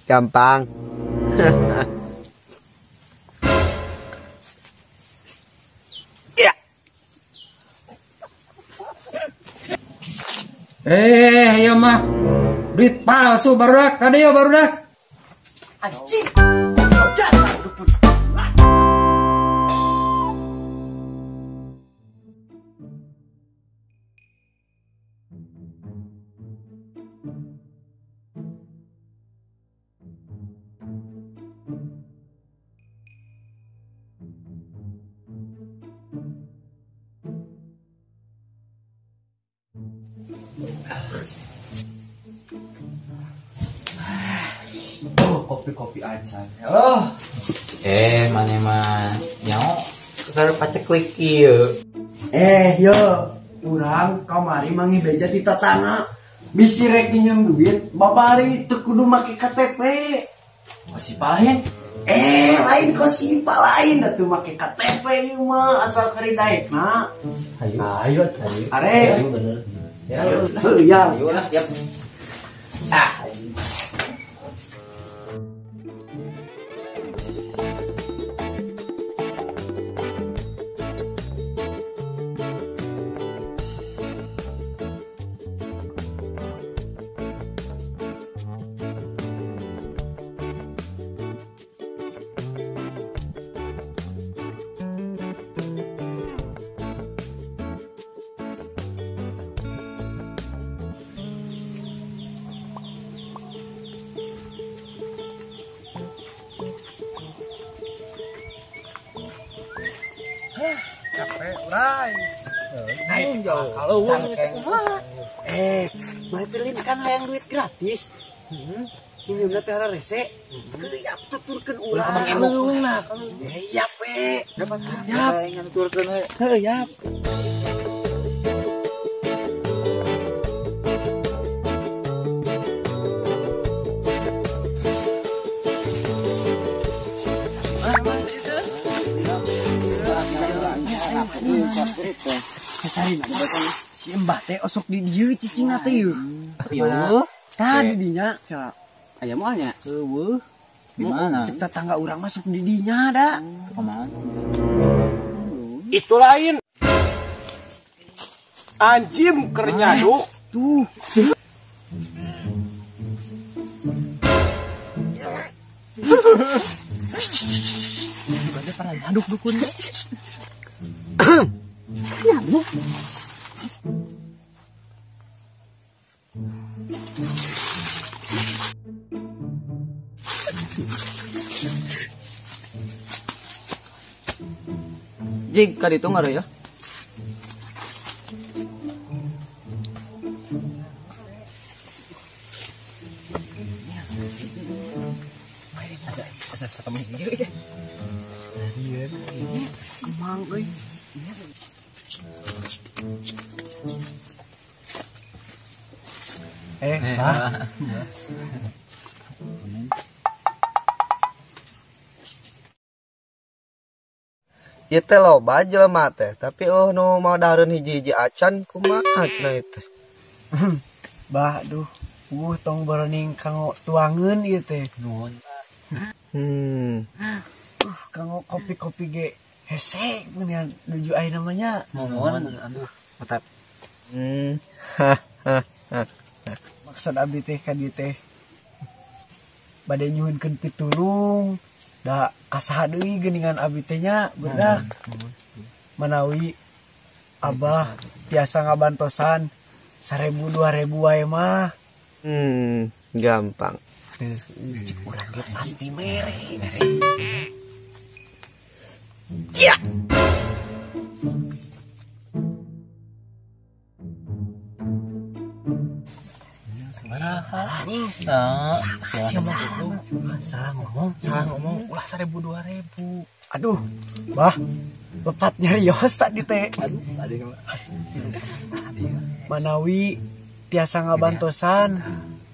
Gampang. Ya. Ayo mah. Duit palsu barudak. Kada ya barudak. Anjing. Kopi aja. Halo. Mana mah nyaho keur pacek wiki yeuh. Yo, urang kamari mangi beja di tatana. Bisi rek pinjem duit, babari teu kudu make KTP. Masih lain. Lain kosipa lain atuh make KTP ieu mah asal kari daekna. Ayo. Are. Bener. Ya. Ya. Ayo lah, ya. Capek urai. Naik Kalau mah pilih kan hayang duit gratis. Ini udah teh rese. Keuyak tuturkeun urang. Kalungna. Iya, Pe. Dapat Yap. turkeun we. Yap. Si Mbah teh osok di dieu cicing teh yeuh. Yo. Tadi dinya. Aya moal nya. Eueuh. Di mana? Cek tetangga urang masuk di dinya da. Kemana? Itu lain. Anjim keur nyaduk. Tuh. Ada pernah nyaduk dukun. Jig ka ditu ngaruh ya. Asa satemi ieu. Emang euy. Ieu teh loba jelema teh, tapi nu mau dareun hiji-hiji acan kumaha cenah ieu teh. Bah, aduh. Tong berening kanggo tuangeun ieu teh. Nuhun. Kanggo kopi-kopi ge hese punya nuju ai namanya. Nuhun. Aduh, mantap. Maksud abdi teh ka dieu teh bade nyuhunkeun pitulung da kasaha deui geuningan abdi teh nya bedak. Manawi Abah biasa ngabantosan 1000-2000 wae mah. Gampang. Cik urang ge pasti mere. Ya. Salah ngomong. Ulah 1000-2000. Aduh, bah, lepat nyarios tadi teh. Manawi tiasa ngabantosan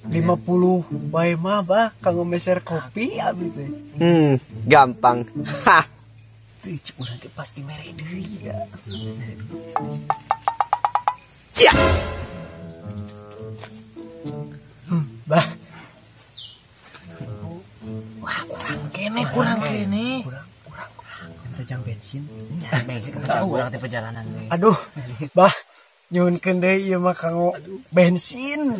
50 wae mah bah kanggo meser kopi abi teh. Gampang. Hah. Teu cik urang ge pasti mere deui ya. Ya. Bah. jam bensin. Bensin kan jauh urang teh perjalanan we. Aduh, bah, nyunkeun deui ieu mah kanggo bensin.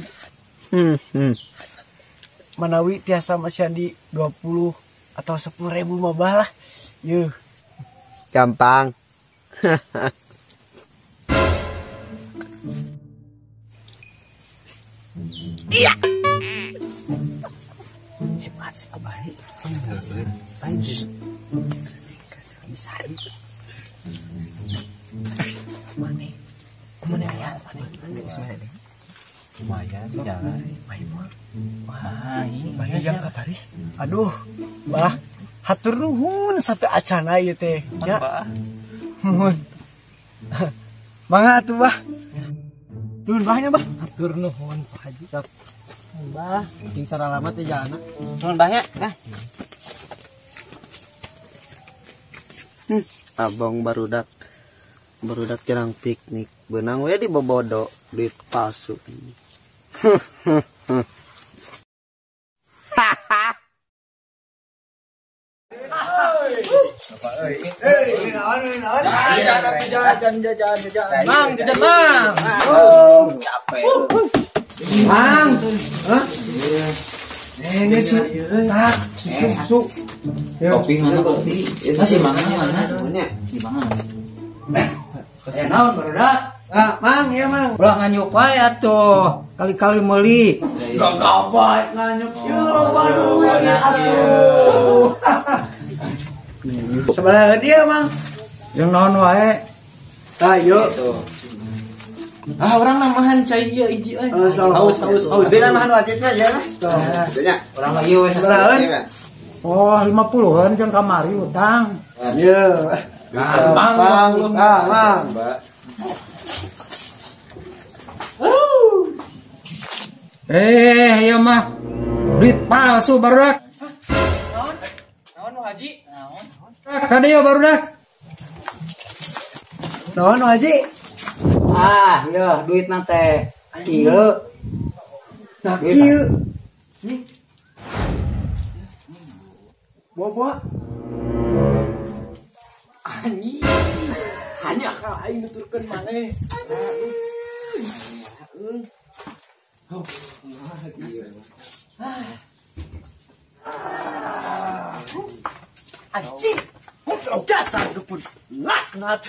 Manawi tiasa masih di 20 atau 10.000 mah bah lah. Yeuh. Gampang. Iya. Hebat sih Abah. Bisa itu. Mana? Mana ya? Mana Ismail deh. Lumayan sih jalan. Wah, ini Banyak yang kabari. Aduh, bah, hatur nuhun satu acana ieu teh. Ya. Nuhun. Mangga atuh bah. Nuhun bahnya bah. Hatur nuhun Pak Haji. Bah, ting saralamat teh jalan. Nuhun banyak, Bah. Abang barudak jarang piknik. Benang we di bobodo duit palsu. Mang, jajan mang. Mang. Hah? Ini susu. Kopi mana kopi? Masih mana? Si mangan. Naon barudak? Ah, Mang, iya Mang. Ulah nganyupai atuh. Kali-kali meuli. Gak baik nganyuk. Yuk, baru atuh. Sebelah dia Mang. Yang naon wae? Ayo. Ah, orang namahan cai ieu hiji euy. Haus. Beda mahan wajibnya ya lah. Biasanya. Orang mah ieu we Sebelah. Oh, 50-an jeung kamari utang. Iya. Gampang. Mang. Ieu mah duit palsu barudak. Naon nu Haji? Kadeu barudak. Naon Haji? Ah, ieu duit teh. Kieu. Nah, kieu. Bawa. Anjing. Hanya ka aing nuturkeun maneh. Anjing. Dasar dukun. Laknat.